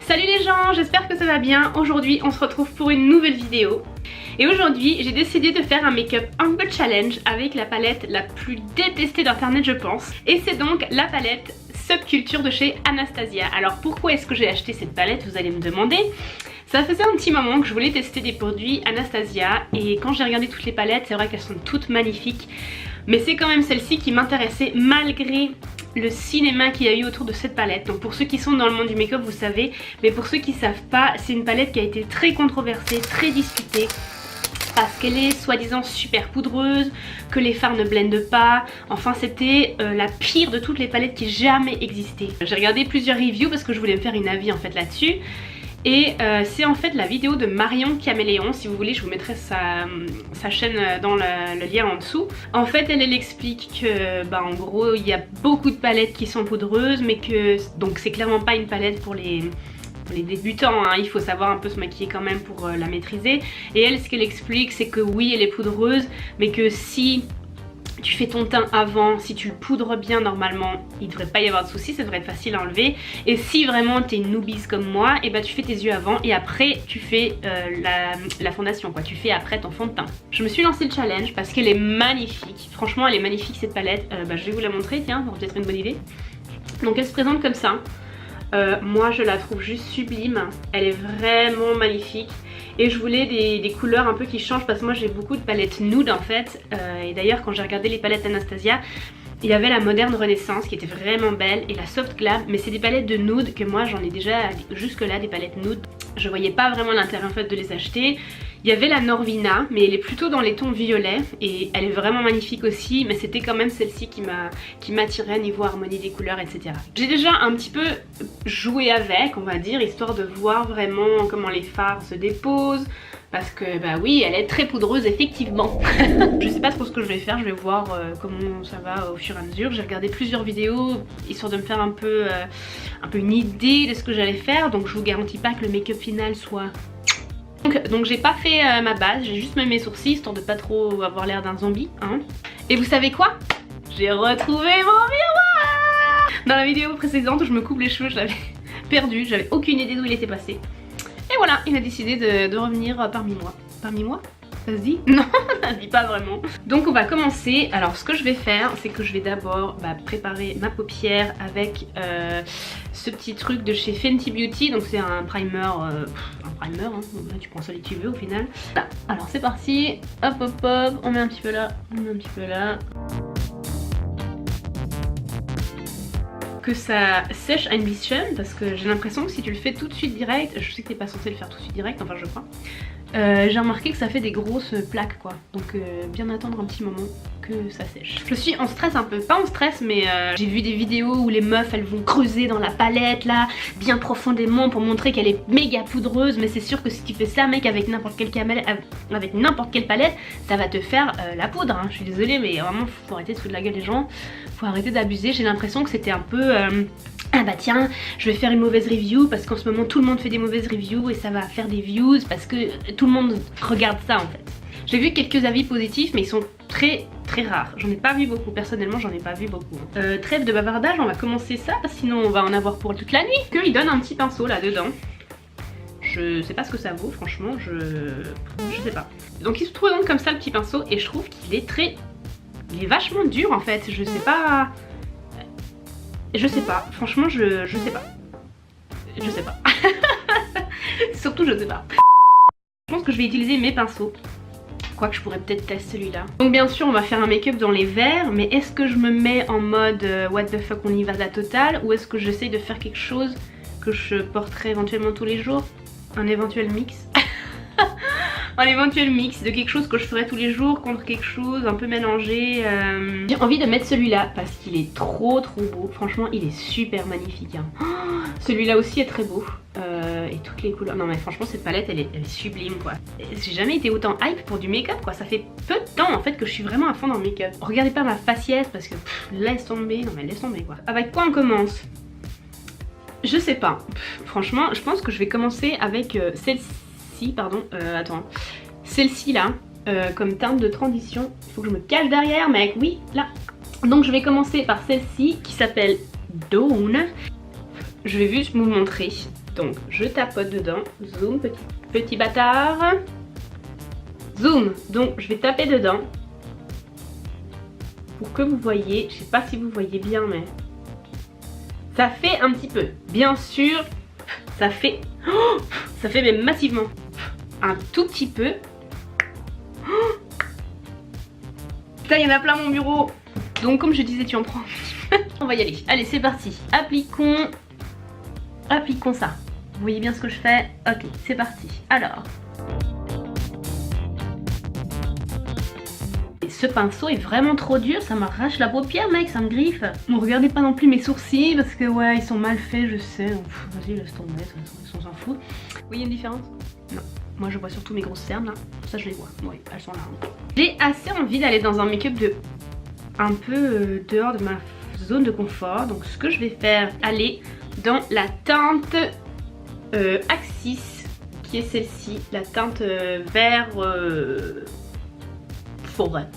Salut les gens, j'espère que ça va bien. Aujourd'hui on se retrouve pour une nouvelle vidéo. Et aujourd'hui j'ai décidé de faire un make-up un peu challenge avec la palette la plus détestée d'internet je pense. Et c'est donc la palette Subculture de chez Anastasia. Alors pourquoi est-ce que j'ai acheté cette palette, vous allez me demander. Ça faisait un petit moment que je voulais tester des produits Anastasia et quand j'ai regardé toutes les palettes, c'est vrai qu'elles sont toutes magnifiques. Mais c'est quand même celle-ci qui m'intéressait malgré le cinéma qu'il y a eu autour de cette palette. Donc pour ceux qui sont dans le monde du make-up vous savez, mais pour ceux qui savent pas, c'est une palette qui a été très controversée, très discutée. Parce qu'elle est soi-disant super poudreuse, que les fards ne blendent pas. Enfin c'était la pire de toutes les palettes qui ait jamais existé. J'ai regardé plusieurs reviews parce que je voulais me faire une avis en fait là-dessus. Et c'est en fait la vidéo de Marion Caméléon, si vous voulez je vous mettrai sa chaîne dans le lien en dessous. En fait elle explique que en gros il y a beaucoup de palettes qui sont poudreuses mais que donc c'est clairement pas une palette pour les débutants, hein. Il faut savoir un peu se maquiller quand même pour la maîtriser. Et elle ce qu'elle explique c'est que oui elle est poudreuse mais que si tu fais ton teint avant, si tu le poudres bien normalement, il devrait pas y avoir de soucis, ça devrait être facile à enlever. Et si vraiment t'es une noobie comme moi, et tu fais tes yeux avant et après tu fais la fondation quoi, tu fais après ton fond de teint. Je me suis lancé le challenge parce qu'elle est magnifique, franchement elle est magnifique cette palette, je vais vous la montrer tiens, ça peut-être une bonne idée. Donc elle se présente comme ça, moi je la trouve juste sublime, elle est vraiment magnifique. Et je voulais des couleurs un peu qui changent parce que moi j'ai beaucoup de palettes nude en fait. Et d'ailleurs quand j'ai regardé les palettes Anastasia, il y avait la moderne renaissance qui était vraiment belle et la soft glam. Mais c'est des palettes de nude que moi j'en ai déjà jusque là des palettes nude. Je voyais pas vraiment l'intérêt en fait de les acheter. Il y avait la Norvina mais elle est plutôt dans les tons violets et elle est vraiment magnifique aussi. Mais c'était quand même celle-ci qui m'attirait niveau harmonie des couleurs etc. J'ai déjà un petit peu joué avec on va dire histoire de voir vraiment comment les fards se déposent. Parce que oui elle est très poudreuse effectivement. Je sais pas trop ce que je vais faire, je vais voir comment ça va au fur et à mesure. J'ai regardé plusieurs vidéos histoire de me faire un peu une idée de ce que j'allais faire. Donc je vous garantis pas que le make-up final soit... Donc j'ai pas fait ma base, j'ai juste mis mes sourcils histoire de pas trop avoir l'air d'un zombie hein. Et vous savez quoi? J'ai retrouvé mon miroir. Dans la vidéo précédente où je me coupe les cheveux je l'avais perdu, j'avais aucune idée d'où il était passé. Et voilà, il a décidé de revenir parmi moi. Parmi moi? Ça se dit? Non, ça se dit pas vraiment. Donc on va commencer. Alors ce que je vais faire, c'est que je vais d'abord préparer ma paupière avec ce petit truc de chez Fenty Beauty. Donc c'est un primer, hein. Là, tu prends celui que tu veux au final. Voilà. Alors c'est parti, hop hop hop, on met un petit peu là, on met un petit peu là. Que ça sèche à une bichonne parce que j'ai l'impression que si tu le fais tout de suite direct, je sais que t'es pas censé le faire tout de suite direct, enfin je crois, j'ai remarqué que ça fait des grosses plaques quoi, donc bien attendre un petit moment que ça sèche. Je suis en stress un peu, pas en stress mais j'ai vu des vidéos où les meufs elles vont creuser dans la palette là, bien profondément pour montrer qu'elle est méga poudreuse, mais c'est sûr que si tu fais ça mec avec n'importe quelle palette, ça va te faire la poudre hein. Je suis désolée mais vraiment faut arrêter de se foutre de la gueule des gens, faut arrêter d'abuser. J'ai l'impression que c'était un peu ah bah tiens je vais faire une mauvaise review parce qu'en ce moment tout le monde fait des mauvaises reviews et ça va faire des views parce que tout le monde regarde ça en fait. J'ai vu quelques avis positifs mais ils sont très rares, j'en ai pas vu beaucoup, personnellement j'en ai pas vu beaucoup. Trêve de bavardage, on va commencer ça sinon on va en avoir pour toute la nuit. Il donne un petit pinceau là dedans, je sais pas ce que ça vaut franchement, je sais pas. Donc il se trouve donc comme ça le petit pinceau et je trouve qu'il est il est vachement dur en fait, je sais pas, franchement je sais pas. Surtout je sais pas. Je pense que je vais utiliser mes pinceaux. Quoique je pourrais peut-être tester celui-là. Donc bien sûr on va faire un make-up dans les verts, mais est-ce que je me mets en mode what the fuck on y va de la totale, ou est-ce que j'essaye de faire quelque chose que je porterai éventuellement tous les jours? Un éventuel mix. Un éventuel mix de quelque chose que je ferais tous les jours contre quelque chose un peu mélangé. J'ai envie de mettre celui-là parce qu'il est trop beau. Franchement il est super magnifique hein. Oh, celui-là aussi est très beau. Et toutes les couleurs. Non mais franchement cette palette elle est sublime quoi. J'ai jamais été autant hype pour du make-up quoi. Ça fait peu de temps en fait que je suis vraiment à fond dans le make-up. Regardez pas ma faciès parce que laisse tomber. Non mais laisse tomber quoi. Avec quoi on commence? Je sais pas. Franchement je pense que je vais commencer avec celle-ci. Pardon, attends. Celle-ci là, comme teinte de transition. Il faut que je me cache derrière, mec. Oui, là. Donc je vais commencer par celle-ci qui s'appelle Dawn. Je vais juste vous montrer. Donc je tapote dedans, zoom, petit bâtard. Zoom, donc je vais taper dedans. Pour que vous voyez, je sais pas si vous voyez bien mais... Ça fait un petit peu, bien sûr, ça fait même massivement. Un tout petit peu. Putain, il y en a plein mon bureau. Donc comme je disais, tu en prends un petit peu. On va y aller. Allez, c'est parti. Appliquons ça. Vous voyez bien ce que je fais? Ok, c'est parti. Alors. Et ce pinceau est vraiment trop dur, ça m'arrache la paupière mec, ça me griffe. Bon, regardez pas non plus mes sourcils parce que ouais, ils sont mal faits, je sais. Vas-y, laisse tomber, de toute façon, on s'en fout. Vous voyez une différence? Non. Moi je vois surtout mes grosses cernes là. Ça je les vois. Oui, elles sont là. Hein. J'ai assez envie d'aller dans un make-up de un peu dehors de ma zone de confort. Donc ce que je vais faire, aller dans la teinte Axis, qui est celle-ci, la teinte vert forêt.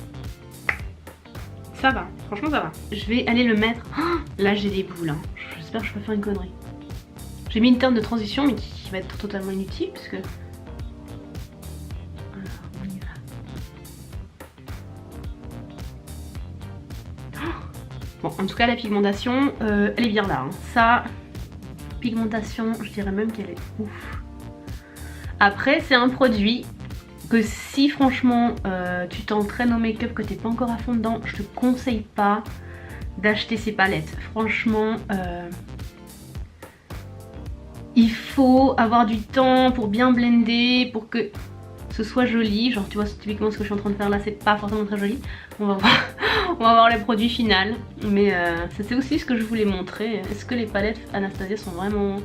Ça va, franchement ça va. Je vais aller le mettre. Oh, là j'ai des boules. Hein. J'espère que je peux faire une connerie. J'ai mis une teinte de transition mais qui va être totalement inutile parce que... Alors, on y va. Oh. Bon, en tout cas la pigmentation, elle est bien là. Hein. Ça, pigmentation, je dirais même qu'elle est ouf. Après, c'est un produit que si franchement tu t'entraînes au make-up, que t'es pas encore à fond dedans, je te conseille pas d'acheter ces palettes. Franchement, il faut avoir du temps pour bien blender, pour que ce soit joli. Genre tu vois, typiquement ce que je suis en train de faire là, c'est pas forcément très joli. On va voir, on va voir les produits finaux. Mais c'était aussi ce que je voulais montrer. Est-ce que les palettes Anastasia sont vraiment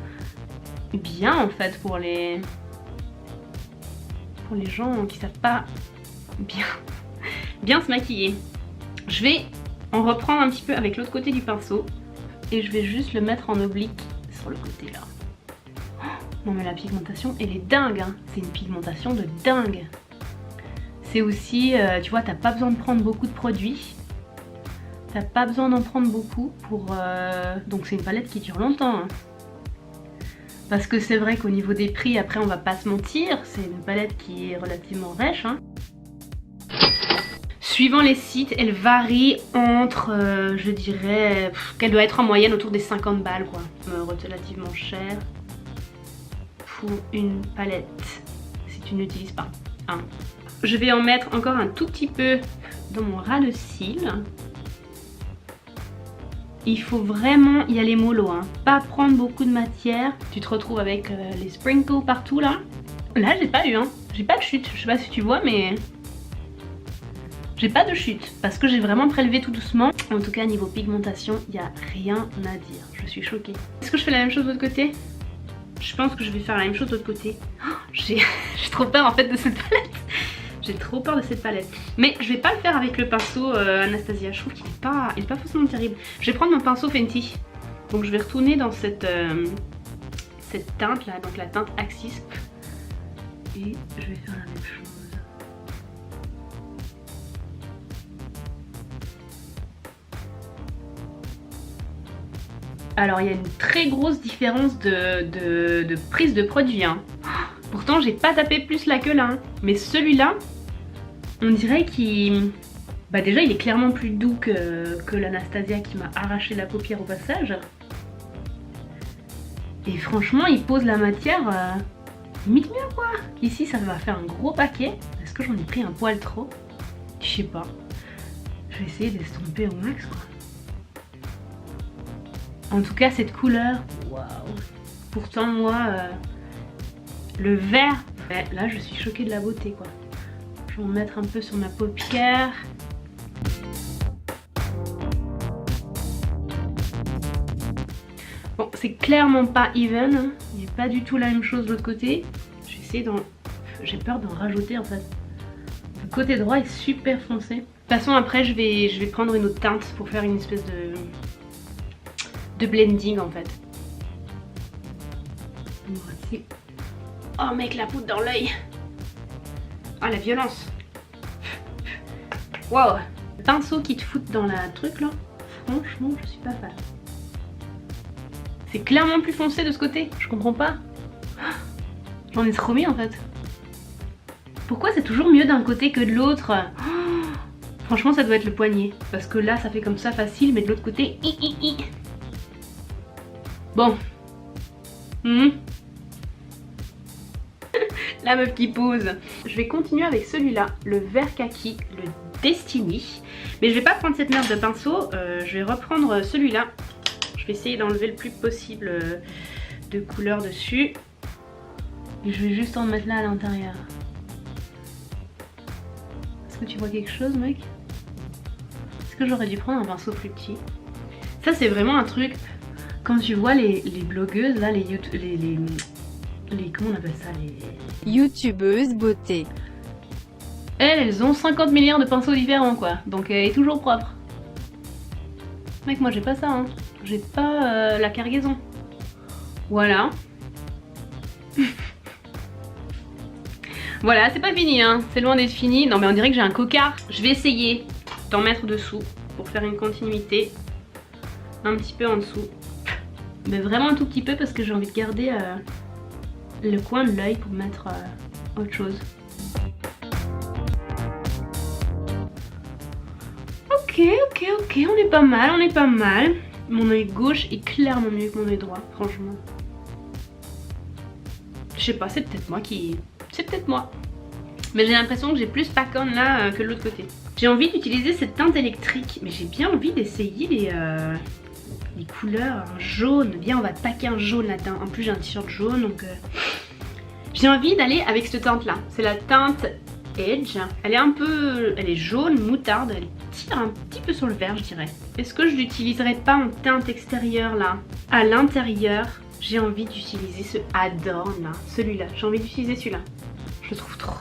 bien en fait pour les gens qui savent pas bien se maquiller. Je vais en reprendre un petit peu avec l'autre côté du pinceau et je vais juste le mettre en oblique sur le côté là. Oh, non mais la pigmentation elle est dingue hein. C'est une pigmentation de dingue. C'est aussi, tu vois, t'as pas besoin de prendre beaucoup de produits. T'as pas besoin d'en prendre beaucoup pour... Donc c'est une palette qui dure longtemps hein. Parce que c'est vrai qu'au niveau des prix, après on va pas se mentir, c'est une palette qui est relativement rêche. Hein. Suivant les sites, elle varie entre, je dirais, qu'elle doit être en moyenne autour des 50 balles quoi. Relativement cher pour une palette, si tu n'utilises pas. Hein. Je vais en mettre encore un tout petit peu dans mon ras de cils. Il faut vraiment y aller mollo, hein. Pas prendre beaucoup de matière. Tu te retrouves avec les sprinkles partout là. Là j'ai pas eu, hein. J'ai pas de chute. Je sais pas si tu vois mais... J'ai pas de chute parce que j'ai vraiment prélevé tout doucement. En tout cas niveau pigmentation, il n'y a rien à dire. Je suis choquée. Est-ce que je fais la même chose de l'autre côté? Je pense que je vais faire la même chose de l'autre côté. Oh, j'ai trop peur en fait de cette palette. J'ai trop peur de cette palette. Mais je vais pas le faire avec le pinceau Anastasia. Je trouve qu'il est pas forcément terrible. Je vais prendre mon pinceau Fenty. Donc je vais retourner dans cette teinte là, donc la teinte Axis. Et je vais faire la même chose. Alors il y a une très grosse différence de prise de produit. Hein. Pourtant j'ai pas tapé plus là que là. Hein. Mais celui-là... On dirait qu'il... Bah déjà il est clairement plus doux que l'Anastasia qui m'a arraché la paupière au passage. Et franchement il pose la matière limite mieux quoi. Ici ça va faire un gros paquet. Est-ce que j'en ai pris un poil trop? Je sais pas. Je vais essayer d'estomper au max quoi. En tout cas cette couleur, waouh. Pourtant moi, le vert, là je suis choquée de la beauté quoi. Je vais en mettre un peu sur ma paupière. Bon, c'est clairement pas even. Hein. Il n'y a pas du tout la même chose de l'autre côté. J'ai peur d'en rajouter en fait. Le côté droit est super foncé. De toute façon après je vais prendre une autre teinte pour faire une espèce de blending en fait. Voici. Oh mec, la poudre dans l'œil. Ah la violence. Waouh. Le pinceau qui te fout dans la truc là, franchement je suis pas fan. C'est clairement plus foncé de ce côté. Je comprends pas. J'en ai trop mis en fait. Pourquoi c'est toujours mieux d'un côté que de l'autre? Franchement ça doit être le poignet. Parce que là ça fait comme ça facile, mais de l'autre côté... Bon. La meuf qui pose. Je vais continuer avec celui-là, le vert kaki, le Destiny. Mais je vais pas prendre cette merde de pinceau, je vais reprendre celui-là. Je vais essayer d'enlever le plus possible de couleur dessus. Et je vais juste en mettre là à l'intérieur. Est-ce que tu vois quelque chose, mec? Est-ce que j'aurais dû prendre un pinceau plus petit? Ça c'est vraiment un truc, quand tu vois les blogueuses là, les comment on appelle ça, les youtubeuses beauté. Elles ont 50 milliards de pinceaux différents quoi, donc elle est toujours propre. Mec, moi j'ai pas ça, hein. J'ai pas la cargaison. Voilà. Voilà, c'est pas fini, hein. C'est loin d'être fini. Non mais on dirait que j'ai un cocard. Je vais essayer d'en mettre dessous pour faire une continuité. Un petit peu en dessous. Mais vraiment un tout petit peu parce que j'ai envie de garder le coin de l'œil pour mettre autre chose. Ok, on est pas mal, Mon œil gauche est clairement mieux que mon œil droit, franchement. Je sais pas, c'est peut-être moi qui... C'est peut-être moi. Mais j'ai l'impression que j'ai plus Pacon là que de l'autre côté. J'ai envie d'utiliser cette teinte électrique, mais j'ai bien envie d'essayer les couleurs jaune. Viens, on va packer un jaune là-dedans. En plus j'ai un t-shirt jaune, donc j'ai envie d'aller avec cette teinte là. C'est la teinte Edge. Elle est jaune, moutarde. Elle tire un petit peu sur le vert, je dirais. Est-ce que je l'utiliserai pas en teinte extérieure là? À l'intérieur, j'ai envie d'utiliser ce Adorn là. Celui-là, j'ai envie d'utiliser celui-là. Je le trouve trop.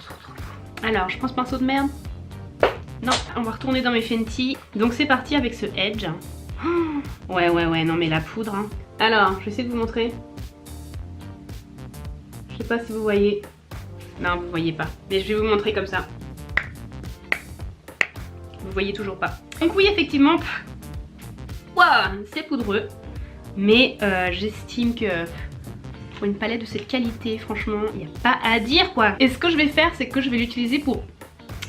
Alors, je prends ce pinceau de merde. Non, on va retourner dans mes Fenty. Donc c'est parti avec ce Edge. Ouais, non mais la poudre. Hein. Alors, je vais essayer de vous montrer. Je sais pas si vous voyez. Non, vous voyez pas. Mais je vais vous montrer comme ça. Vous voyez toujours pas. Donc oui, effectivement, waouh, c'est poudreux. Mais j'estime que pour une palette de cette qualité, franchement, il n'y a pas à dire quoi. Et ce que je vais faire, c'est que je vais l'utiliser pour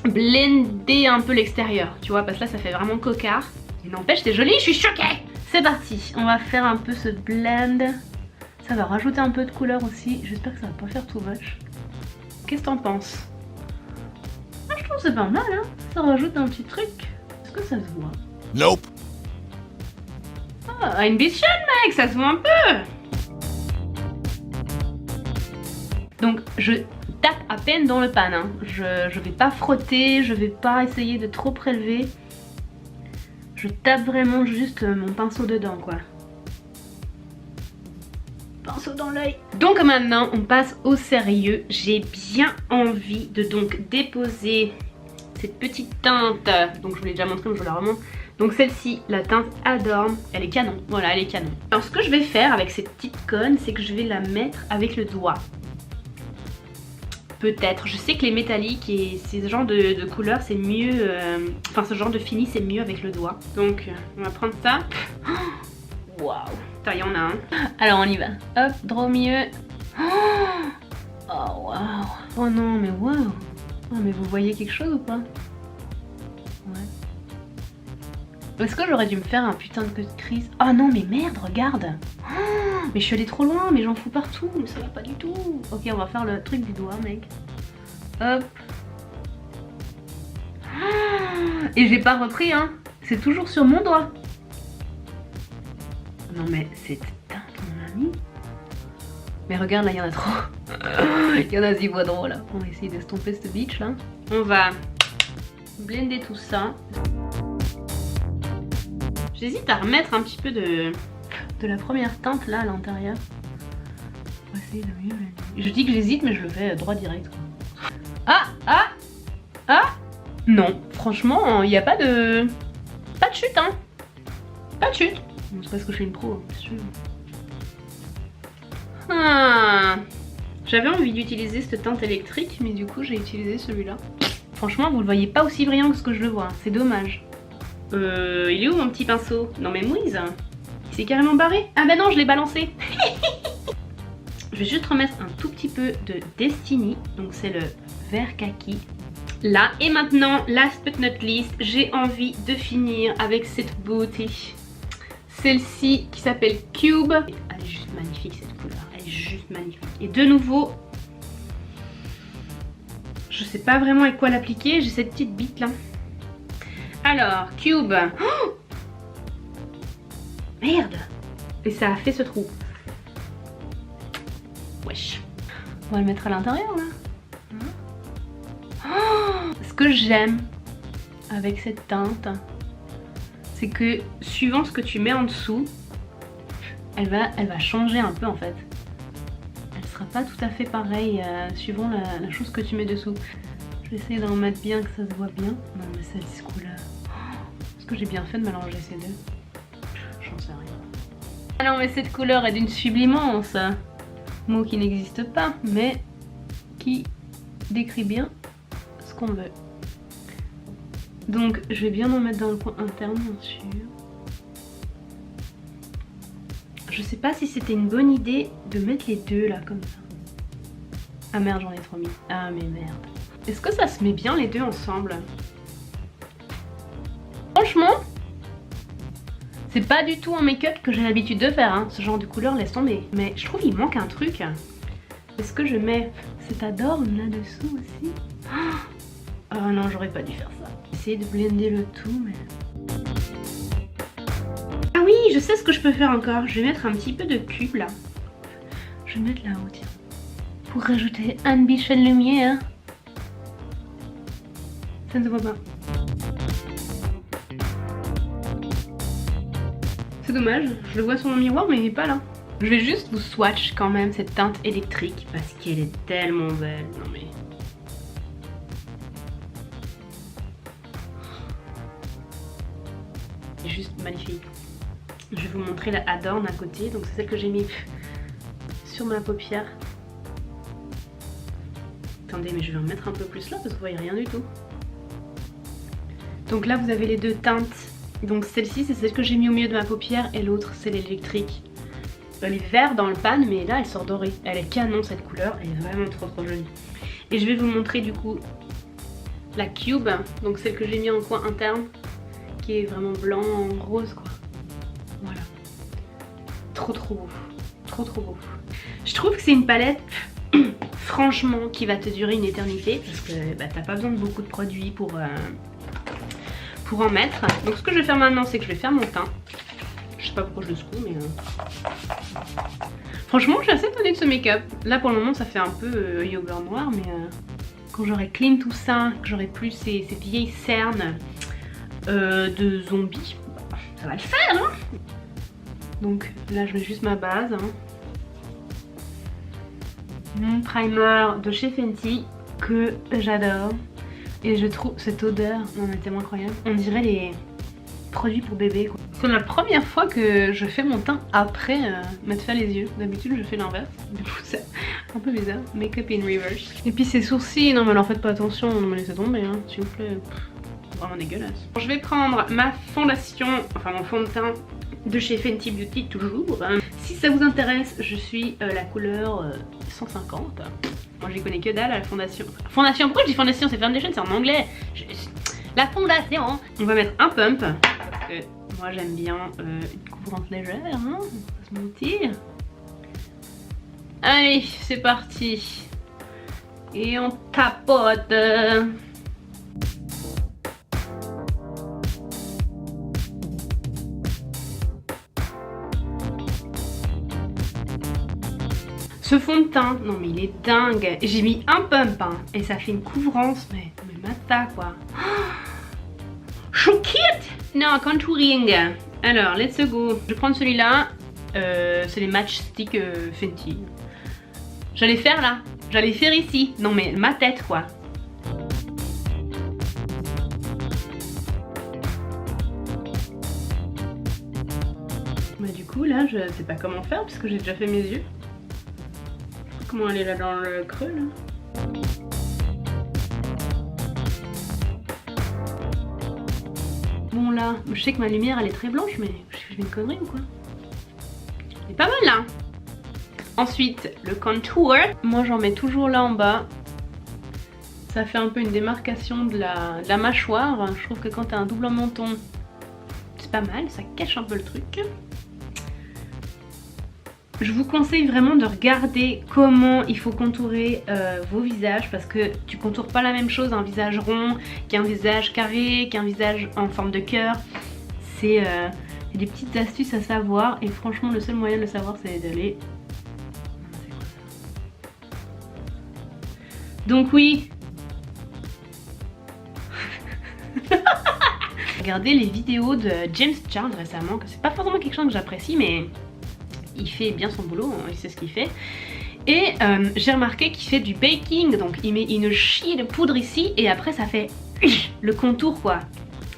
blender un peu l'extérieur. Tu vois, parce que là, ça fait vraiment cocard. Et n'empêche, c'est joli, je suis choquée. C'est parti, on va faire un peu ce blend. Ça va rajouter un peu de couleur aussi. J'espère que ça va pas faire too much. Qu'est-ce que t'en penses? Je trouve que c'est pas mal, hein. Ça rajoute un petit truc. Est-ce que ça se voit? Nope. Ah, une bichonne, mec, ça se voit un peu. Donc, je tape à peine dans le pan, hein. Je vais pas frotter, je vais pas essayer de trop prélever. Je tape vraiment juste mon pinceau dedans, quoi. Pinceau dans l'œil. Donc maintenant on passe au sérieux. J'ai bien envie de donc déposer cette petite teinte. Donc je vous l'ai déjà montré mais je vous la remontre. Donc celle-ci, la teinte Adorn, elle est canon. Voilà, elle est canon. Alors ce que je vais faire avec cette petite conne, c'est que je vais la mettre avec le doigt. Peut-être. Je sais que les métalliques et ce genre de couleurs c'est mieux. Enfin ce genre de fini c'est mieux avec le doigt. Donc on va prendre ça. Waouh. Il y en a un. Alors on y va. Hop, droit au milieu. Oh waouh. Oh non mais waouh. Oh mais vous voyez quelque chose ou pas? Ouais. Est-ce que j'aurais dû me faire un putain de cut crease? Oh non mais merde, regarde. Oh, mais je suis allée trop loin, mais j'en fous partout. Mais ça va pas du tout. Ok, on va faire le truc du doigt, mec. Hop. Oh, et j'ai pas repris, hein. C'est toujours sur mon doigt. Non mais cette teinte mon ami. Mais regarde là, il y en a trop. Il y en a 10 fois trop là. On va essayer d'estomper cette bitch là. On va blender tout ça. J'hésite à remettre un petit peu de la première teinte là à l'intérieur. On va essayer de mieux. Je dis que j'hésite mais je le fais droit direct quoi. Ah non, franchement, il n'y a pas de chute hein. Pas de chute. Bon, c'est parce que je suis une pro, c'est sûr. J'avais envie d'utiliser cette teinte électrique, mais du coup j'ai utilisé celui-là. Franchement, vous le voyez pas aussi brillant que ce que je le vois, c'est dommage. Il est où mon petit pinceau? Non mais mouise. C'est carrément barré. Ah bah non, je l'ai balancé. Je vais juste remettre un tout petit peu de Destiny. Donc c'est le vert kaki. Là, et maintenant, last but not least, j'ai envie de finir avec cette beauté. Celle-ci qui s'appelle Cube. Elle est juste magnifique cette couleur, elle est juste magnifique. Et de nouveau, je sais pas vraiment avec quoi l'appliquer, j'ai cette petite bite là. Alors, Cube. Oh, merde. Et ça a fait ce trou. Wesh. On va le mettre à l'intérieur là. Oh, ce que j'aime avec cette teinte, c'est que suivant ce que tu mets en dessous, elle va changer un peu en fait. Elle sera pas tout à fait pareille suivant la chose que tu mets dessous. Je vais essayer d'en mettre bien, que ça se voit bien. Non mais celle-ci couleur. Est-ce que j'ai bien fait de mélanger ces deux? J'en sais rien. Ah non mais cette couleur est d'une sublimance. Mot qui n'existe pas, mais qui décrit bien ce qu'on veut. Donc je vais bien en mettre dans le coin interne bien sûr. Je sais pas si c'était une bonne idée de mettre les deux là comme ça. Ah merde, j'en ai trop mis. Ah mais merde. Est-ce que ça se met bien les deux ensemble? Franchement, c'est pas du tout un make-up que j'ai l'habitude de faire, hein. Ce genre de couleur, laisse tomber. Mais je trouve qu'il manque un truc. Est-ce que je mets cet adorn là-dessous aussi? Oh non, j'aurais pas dû faire ça. Essayer de blender le tout, mais... Ah oui, je sais ce que je peux faire encore. Je vais mettre un petit peu de cube là. Je vais mettre là-haut, tiens. Pour rajouter un bichon de lumière. Ça ne se voit pas. C'est dommage, je le vois sur mon miroir mais il n'est pas là. Je vais juste vous swatch quand même cette teinte électrique parce qu'elle est tellement belle. Non mais... c'est juste magnifique. Je vais vous montrer la Adorn à côté. Donc c'est celle que j'ai mis sur ma paupière. Attendez, mais je vais en mettre un peu plus là parce que vous voyez rien du tout. Donc là vous avez les deux teintes. Donc celle-ci c'est celle que j'ai mis au milieu de ma paupière et l'autre c'est l'électrique. Elle est verte dans le pan mais là elle sort dorée. Elle est canon cette couleur, elle est vraiment trop jolie. Et je vais vous montrer du coup la Cube, donc celle que j'ai mis en coin interne, qui est vraiment blanc, rose quoi. Voilà. Trop beau. Trop beau. Je trouve que c'est une palette franchement qui va te durer une éternité parce que bah, t'as pas besoin de beaucoup de produits pour en mettre. Donc ce que je vais faire maintenant c'est que je vais faire mon teint. Je sais pas pourquoi je le secoue mais... Franchement je suis assez étonnée de ce make-up. Là pour le moment ça fait un peu yoga noir mais quand j'aurai clean tout ça, que j'aurai plus ces vieilles cernes de zombies, ça va le faire non? Donc là je mets juste ma base. Hein. Mon primer de chez Fenty que j'adore. Et je trouve cette odeur, non mais tellement incroyable. On dirait les produits pour bébé quoi. C'est la première fois que je fais mon teint après m'être fait les yeux. D'habitude je fais l'inverse. Du coup c'est un peu bizarre. Make-up in reverse. Et puis ces sourcils, non mais alors faites pas attention, non mais laissez tomber hein, s'il vous plaît. Vraiment dégueulasse. Je vais prendre ma fondation, enfin mon fond de teint de chez Fenty Beauty toujours. Si ça vous intéresse, je suis la couleur 150. Moi j'y connais que dalle à la fondation. Fondation, pourquoi je dis fondation? C'est foundation, c'est en anglais. La fondation. On va mettre un pump. Parce que moi j'aime bien une couvrante légère, hein, on va pas se mentir. Allez, c'est parti. Et on tapote. Ce fond de teint, non mais il est dingue. J'ai mis un pump hein, et ça fait une couvrance, mais mata quoi. Chouquette. Non, contouring. Alors, let's go. Je vais prendre celui-là. C'est les Matchstick Fenty. J'allais faire là. J'allais faire ici. Non mais ma tête quoi. Bah du coup là, je sais pas comment faire parce que j'ai déjà fait mes yeux. Comment aller là dans le creux là? Bon là, je sais que ma lumière elle est très blanche mais je fais une connerie ou quoi? C'est pas mal là. Ensuite, le contour. Moi j'en mets toujours là en bas. Ça fait un peu une démarcation de la mâchoire. Je trouve que quand t'as un double menton, c'est pas mal, ça cache un peu le truc. Je vous conseille vraiment de regarder comment il faut contourer vos visages, parce que tu contours pas la même chose un visage rond qu'un visage carré, qu'un visage en forme de cœur. C'est des petites astuces à savoir, et franchement le seul moyen de le savoir c'est d'aller... Donc oui. Regardez les vidéos de James Charles récemment, que c'est pas forcément quelque chose que j'apprécie, mais il fait bien son boulot, hein, il sait ce qu'il fait. Et j'ai remarqué qu'il fait du baking, donc il met une chier de poudre ici et après ça fait le contour quoi.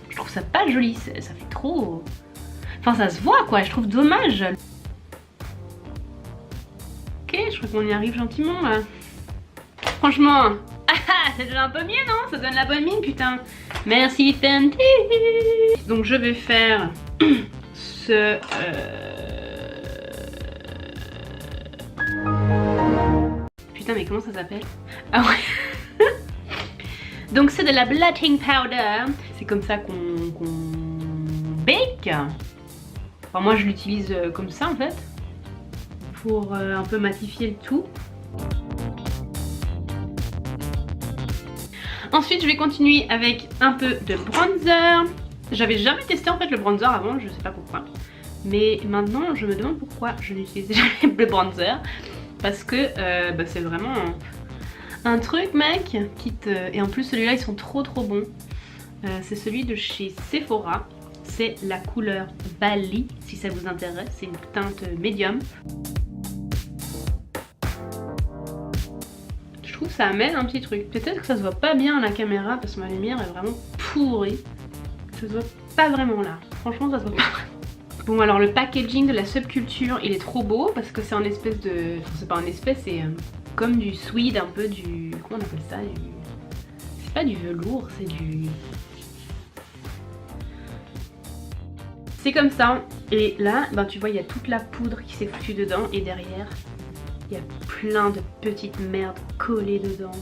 Je trouve ça pas joli, ça fait trop... Enfin ça se voit quoi, je trouve dommage. Ok, je crois qu'on y arrive gentiment là. Franchement, ça donne un peu mieux non? Ça donne la bonne mine putain. Merci Fenty. Donc je vais faire ce... Putain mais comment ça s'appelle? Ah ouais. Donc c'est de la blotting powder. C'est comme ça qu'on bake. Enfin moi je l'utilise comme ça en fait. Pour un peu matifier le tout. Ensuite je vais continuer avec un peu de bronzer. J'avais jamais testé en fait le bronzer avant, je sais pas pourquoi. Mais maintenant je me demande pourquoi je n'utilise jamais le bronzer. Parce que c'est vraiment un truc mec qui te... Et en plus celui-là ils sont trop bons. C'est celui de chez Sephora. C'est la couleur Bali si ça vous intéresse. C'est une teinte médium. Je trouve que ça amène un petit truc. Peut-être que ça se voit pas bien à la caméra parce que ma lumière est vraiment pourrie. Ça se voit pas vraiment là. Franchement ça se voit pas vraiment. Bon alors le packaging de la Subculture il est trop beau parce que c'est en espèce de... Enfin, c'est pas en espèce, c'est comme du suede, un peu du... Comment on appelle ça du... C'est pas du velours, c'est du... C'est comme ça. Et là, ben, tu vois il y a toute la poudre qui s'est foutue dedans et derrière il y a plein de petites merdes collées dedans.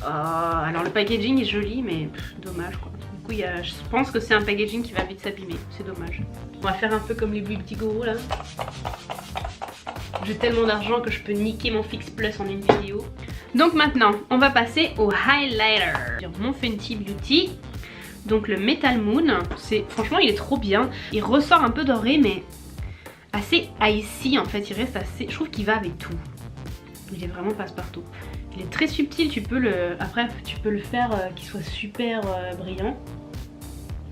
Oh, alors le packaging est joli mais dommage quoi. Je pense que c'est un packaging qui va vite s'abîmer, c'est dommage. On va faire un peu comme les Beauty Guru là. J'ai tellement d'argent que je peux niquer mon Fix Plus en une vidéo. Donc maintenant, on va passer au highlighter. Sur mon Fenty Beauty, donc le Metal Moon, franchement il est trop bien. Il ressort un peu doré mais assez icy en fait, il reste assez... Je trouve qu'il va avec tout. Il est vraiment passe-partout. Il est très subtil, tu peux le... Après tu peux le faire qu'il soit super brillant.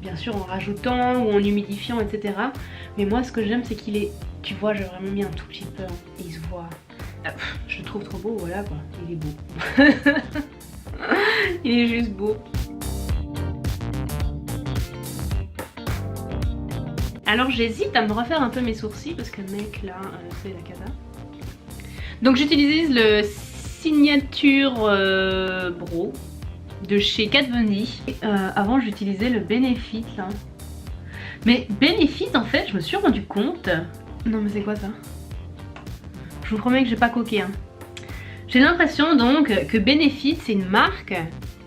Bien sûr en rajoutant ou en humidifiant etc. Mais moi ce que j'aime c'est qu'il est... Tu vois j'ai vraiment mis un tout petit peu hein, et il se voit. Je le trouve trop beau, voilà quoi. Il est beau. Il est juste beau. Alors j'hésite à me refaire un peu mes sourcils parce que mec là c'est la cata. Donc j'utilise le Signature Brow de chez Kat Von D. Avant j'utilisais le Benefit là. Mais Benefit en fait je me suis rendu compte... Non mais c'est quoi ça? Je vous promets que j'ai pas coqué hein. J'ai l'impression donc que Benefit c'est une marque...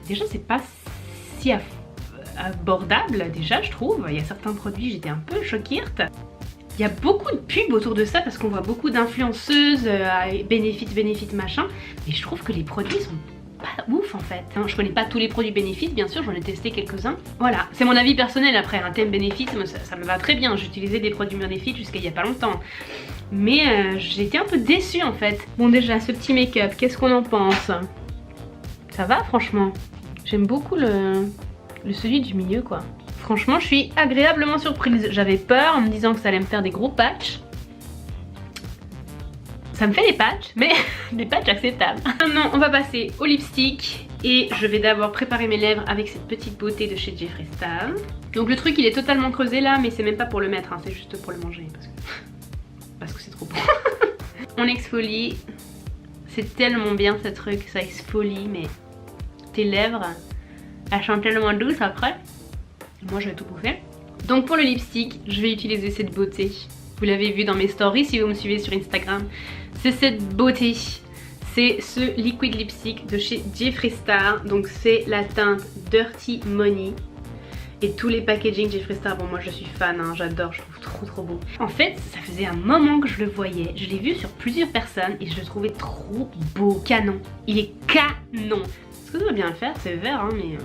Déjà c'est pas si abordable déjà je trouve. Il y a certains produits j'étais un peu choquée. Il y a beaucoup de pubs autour de ça parce qu'on voit beaucoup d'influenceuses Benefit machin. Mais je trouve que les produits sont pas ouf en fait. Je connais pas tous les produits Benefit bien sûr, j'en ai testé quelques-uns. Voilà, c'est mon avis personnel après, un thème Benefit ça me va très bien. J'utilisais des produits Benefit jusqu'à il y a pas longtemps. Mais j'ai été un peu déçue en fait. Bon déjà ce petit make-up, qu'est-ce qu'on en pense? Ça va franchement. J'aime beaucoup celui du milieu quoi. Franchement je suis agréablement surprise. J'avais peur en me disant que ça allait me faire des gros patchs. Ça me fait des patchs, mais des patchs acceptables. Maintenant on va passer au lipstick. Et je vais d'abord préparer mes lèvres avec cette petite beauté de chez Jeffree Star. Donc le truc il est totalement creusé là, mais c'est même pas pour le mettre hein, c'est juste pour le manger parce que c'est trop bon. On exfolie. C'est tellement bien ce truc, ça exfolie mais tes lèvres elles sont tellement douces après. Moi je vais tout bouffer. Donc pour le lipstick je vais utiliser cette beauté Vous l'avez vu dans mes stories si vous me suivez sur Instagram. C'est cette beauté. C'est ce liquid lipstick de chez Jeffree Star. Donc c'est la teinte Dirty Money. Et tous les packaging Jeffree Star, bon moi je suis fan, hein, j'adore, je trouve trop beau. En fait ça faisait un moment que je le voyais, je l'ai vu sur plusieurs personnes et je le trouvais trop beau. Canon, il est canon. Est-ce que ça va bien le faire? C'est vert hein mais...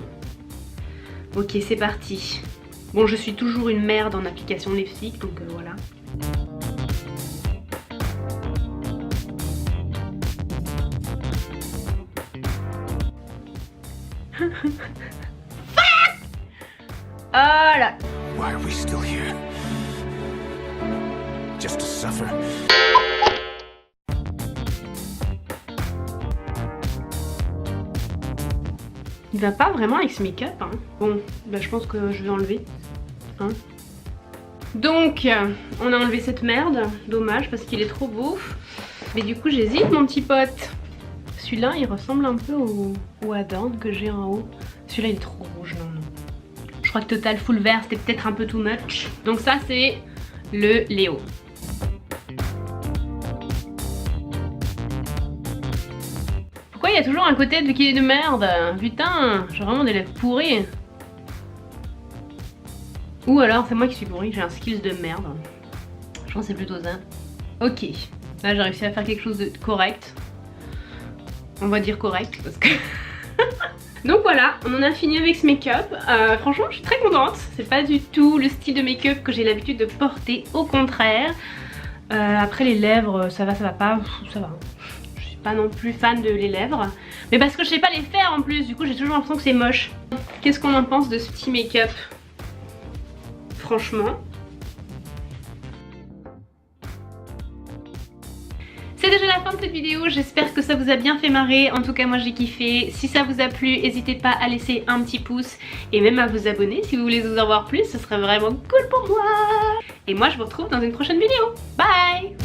Ok c'est parti. Bon je suis toujours une merde en application de lipstick donc voilà. Oh là. Why are we still here? Just to suffer. Il va pas vraiment avec ce make-up hein. Bon, bah je pense que je vais enlever hein. Donc on a enlevé cette merde. Dommage parce qu'il est trop beau. Mais du coup j'hésite mon petit pote. Celui-là il ressemble un peu au Adorn que j'ai en haut. Celui-là il est trop rouge, non. Je crois que Total Full Vert c'était peut-être un peu too much. Donc ça c'est le Léo. Pourquoi il y a toujours un côté qui est de merde? Putain, j'ai vraiment des lèvres pourries. Ou alors c'est moi qui suis pourrie, j'ai un skills de merde. Je pense que c'est plutôt ça. Ok, là j'ai réussi à faire quelque chose de correct. On va dire correct parce que... Donc voilà, on en a fini avec ce make-up. Franchement je suis très contente. C'est pas du tout le style de make-up que j'ai l'habitude de porter, au contraire. Après les lèvres, ça va pas, ça va. Je suis pas non plus fan de les lèvres. Mais parce que je sais pas les faire en plus, du coup j'ai toujours l'impression que c'est moche. Qu'est-ce qu'on en pense de ce petit make-up? Franchement. C'est déjà la fin de cette vidéo, j'espère que ça vous a bien fait marrer, en tout cas moi j'ai kiffé. Si ça vous a plu, n'hésitez pas à laisser un petit pouce et même à vous abonner si vous voulez vous en voir plus, ce serait vraiment cool pour moi. Et moi je vous retrouve dans une prochaine vidéo, bye.